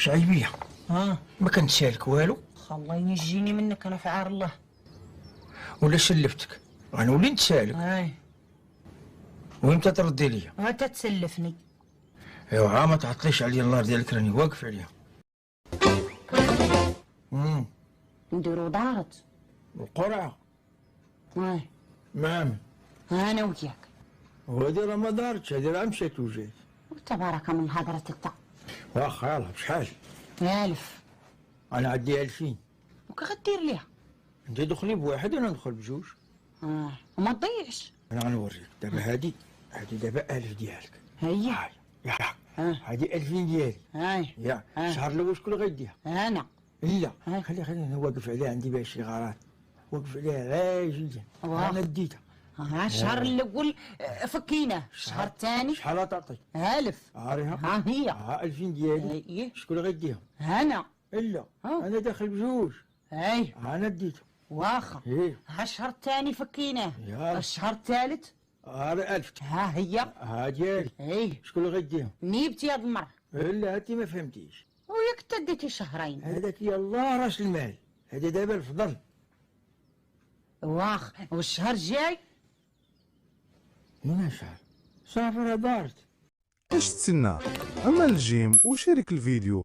شعيبيه ها ما كنت سالك والو الله ينجيني منك انا في عار الله. ولا سلفتك غنولي نتسالك هاي وامتى تردي ليا. ما تتسلفني. ايوا ما تعطليش عليا النار ديالك راني واقف عليها. نديرو دارت القرعه هاي مام انا وياك. وهادي راه ما دارتش، هادي راه مشات وجات. تبارك من هضرتك تا. واخا يلاه بشحال؟ 1000 انا عندي 2000. وكي غدير ليها؟ انت دخلي بواحد وانا ندخل بجوج. وما تضيعش. انا غنوريك دابا هادي دابا 1000 ديالك. هي هاي ياك هادي 2000 ديالي. هاي يا الشهر الاول شكون اللي غيديها؟ انا لا خليني انا واقف عليها، عندي باش شي غارات واقف عليها غاي جدا. انا ديتها. الشهر الاول فكيناه، الشهر الثاني شحال تعطي؟ 1000. عاريها ها هي 2000 ديالي. هي شكون اللي غيديهم؟ انا. لا انا داخل بجوج. هاي انا ديتهم. واخا ايه الشهر الثاني فكيناه، يا. الشهر الثالث 1000. ها هي ها ديالي. ايه شكون اللي غيديهم؟ نيبتي هاد المرة. لا انت ما فهمتيش. وياك تديتي شهرين. هذاك يلاه راس المال، هذا دابا الفضل. واخ والشهر الجاي من شهر صافي راه دارت. ايش تسنى؟ عمل الجيم وشارك الفيديو